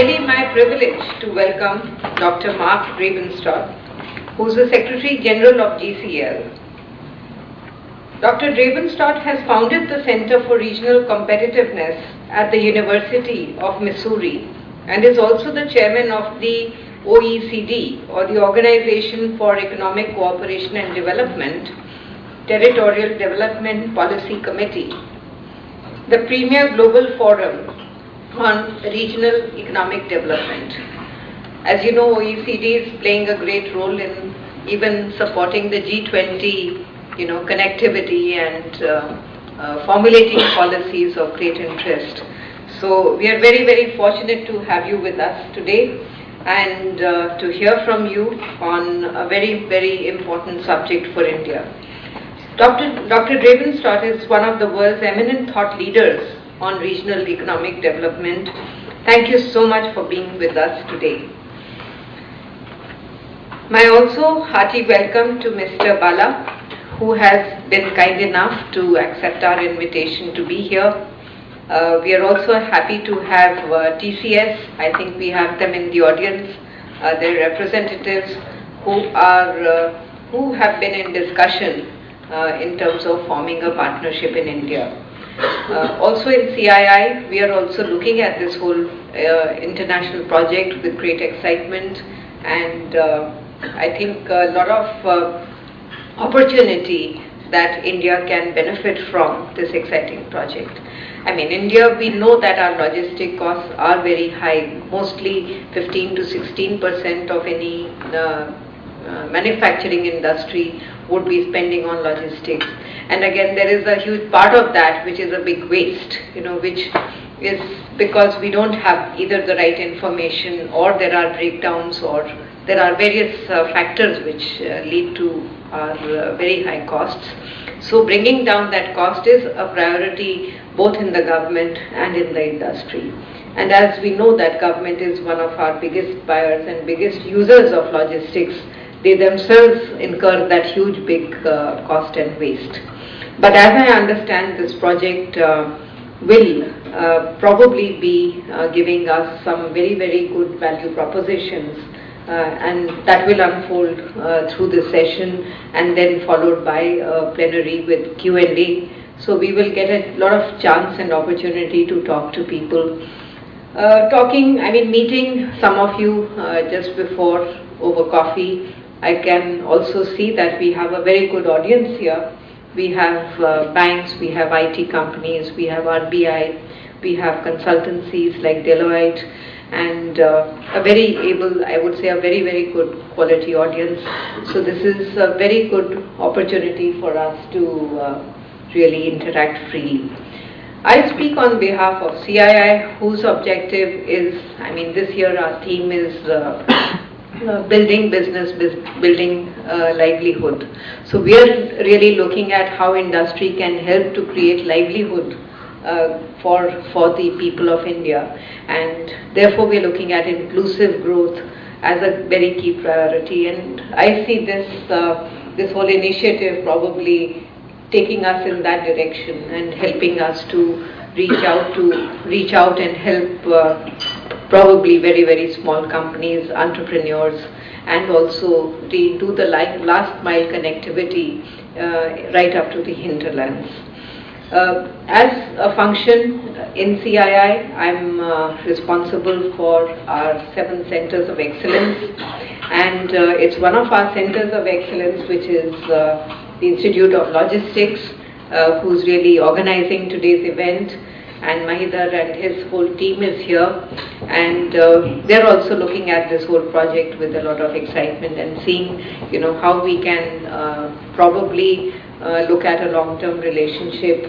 really my privilege to welcome Dr. Mark Rabenstadt, who is the Secretary General of GCEL. Dr. Rabenstadt has founded the Center for Regional Competitiveness at the University of Missouri and is also the chairman of the OECD, or the Organization for Economic Cooperation and Development, Territorial Development Policy Committee, the premier global forum on regional economic development. As you know, OECD is playing a great role in even supporting the G20, connectivity and formulating policies of great interest. So we are very, very fortunate to have you with us today and to hear from you on a very, very important subject for India. Dr. Rabenstadt is one of the world's eminent thought leaders on regional economic development. Thank you so much for being with us today. My also hearty welcome to Mr. Bala, who has been kind enough to accept our invitation to be here. We are also happy to have TCS. I think we have them in the audience. Their representatives who have been in discussion in terms of forming a partnership in India. Also in CII, we are also looking at this whole international project with great excitement, and I think a lot of opportunity that India can benefit from this exciting project. I mean, India, we know that our logistic costs are very high, mostly 15 to 16% of any manufacturing industry would be spending on logistics. And again, there is a huge part of that which is a big waste, which is because we don't have either the right information, or there are breakdowns, or there are various factors which lead to our very high costs. So bringing down that cost is a priority both in the government and in the industry. And as we know that government is one of our biggest buyers and biggest users of logistics, they themselves incur that huge big cost and waste. But as I understand, this project will probably be giving us some very, very good value propositions, and that will unfold through this session and then followed by a plenary with Q&A. So we will get a lot of chance and opportunity to talk to people. Meeting some of you just before over coffee, I can also see that we have a very good audience here. We have banks, we have IT companies, we have RBI, we have consultancies like Deloitte, and a very able, I would say, a very, very good quality audience. So this is a very good opportunity for us to really interact freely. I speak on behalf of CII, whose objective is, this year our theme is building business, building livelihood. So we are really looking at how industry can help to create livelihood for the people of India, and therefore we are looking at inclusive growth as a very key priority. And I see this whole initiative probably taking us in that direction and helping us to reach out and help probably very, very small companies, entrepreneurs, and also do the last mile connectivity right up to the hinterlands. As a function in CII, I'm responsible for our 7 centers of excellence, and it's one of our centers of excellence, which is the Institute of Logistics, who's really organizing today's event, and Mahidhar and his whole team is here, and they're also looking at this whole project with a lot of excitement and seeing, how we can probably look at a long-term relationship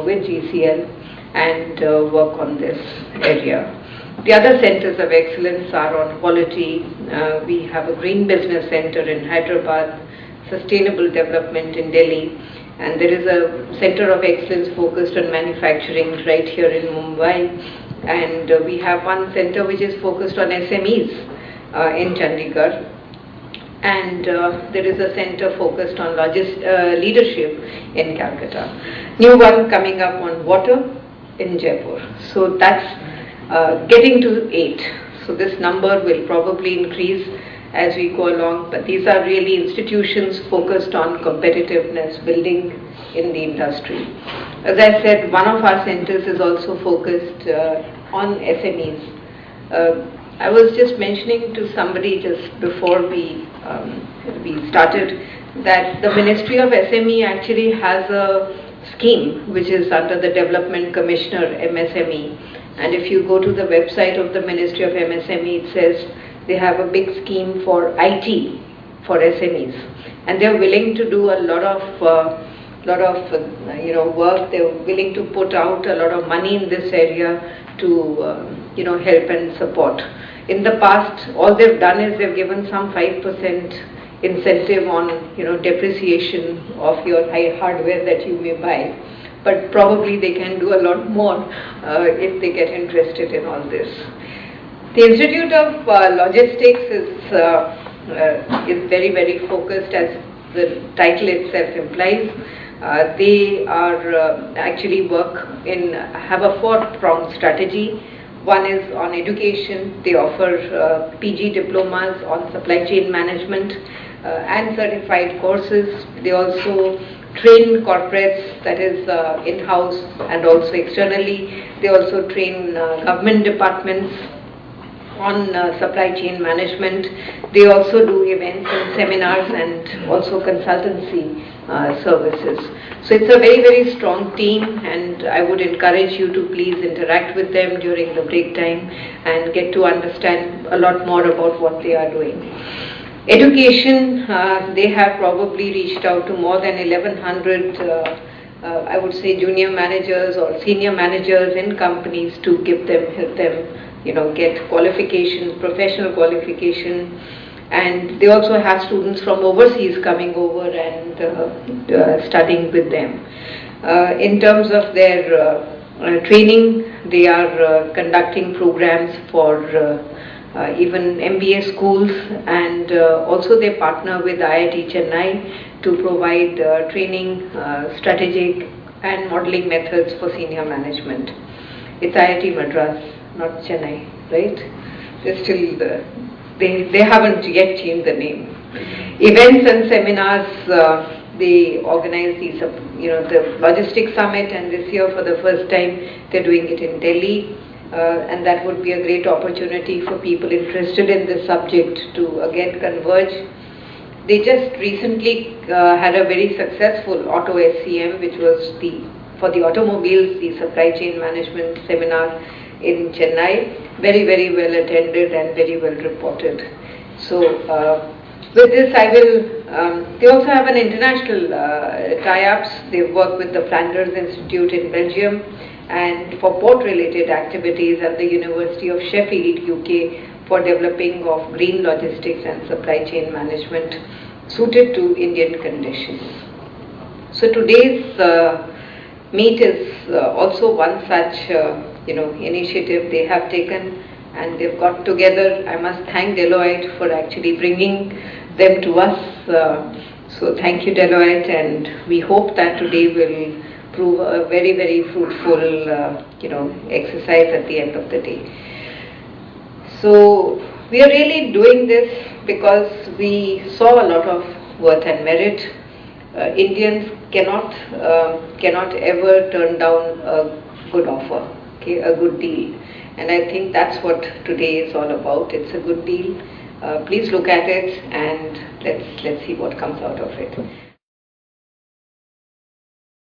with GCEL and work on this area. The other centers of excellence are on quality. We have a Green Business Center in Hyderabad, Sustainable Development in Delhi, and there is a Center of Excellence focused on manufacturing right here in Mumbai, and we have one center which is focused on SMEs in Chandigarh, and there is a center focused on leadership in Calcutta. New one coming up on water in Jaipur. So that's getting to 8. So this number will probably increase as we go along, but these are really institutions focused on competitiveness building in the industry. As I said, one of our centers is also focused on SMEs. I was just mentioning to somebody just before we started that the Ministry of SME actually has a scheme which is under the Development Commissioner MSME, and if you go to the website of the Ministry of MSME, it says they have a big scheme for IT for SMEs, and they're willing to do a lot of work. They're willing to put out a lot of money in this area to help and support. In the past, all they've done is they've given some 5% incentive on depreciation of your hardware that you may buy, but probably they can do a lot more if they get interested in all this. The Institute of Logistics is very, very focused, as the title itself implies. They are actually have a four-pronged strategy. One is on education. They offer PG diplomas on supply chain management and certified courses. They also train corporates, that is in-house and also externally. They also train government departments on supply chain management. They also do events and seminars and also consultancy services. So it's a very, very strong team, and I would encourage you to please interact with them during the break time and get to understand a lot more about what they are doing. Education, they have probably reached out to more than 1,100 I would say junior managers or senior managers in companies to help them get qualification, professional qualification. And they also have students from overseas coming over and studying with them. In terms of their training, they are conducting programs for even MBA schools, and also they partner with IIT Chennai to provide training, strategic and modeling methods for senior management. It's IIT Madras, not Chennai, right? They're still they haven't yet changed the name. Events and seminars, they organize these, the Logistics Summit, and this year for the first time they're doing it in Delhi, and that would be a great opportunity for people interested in this subject to again converge. They just recently had a very successful Auto SCM, which was for the automobiles, the supply chain management seminar in Chennai. Very, very well attended and very well reported. So with this I will, they also have an international tie-ups. They work with the Flanders Institute in Belgium and for port related activities at the University of Sheffield, UK, for developing of green logistics and supply chain management suited to Indian conditions. So today's meet is also one such initiative they have taken, and they've got together. I must thank Deloitte for actually bringing them to us. So thank you, Deloitte, and we hope that today will prove a very, very fruitful exercise at the end of the day. So we are really doing this because we saw a lot of worth and merit. Indians cannot ever turn down a good offer, a good deal, and I think that's what today is all about. It's a good deal. Please look at it and let's see what comes out of it.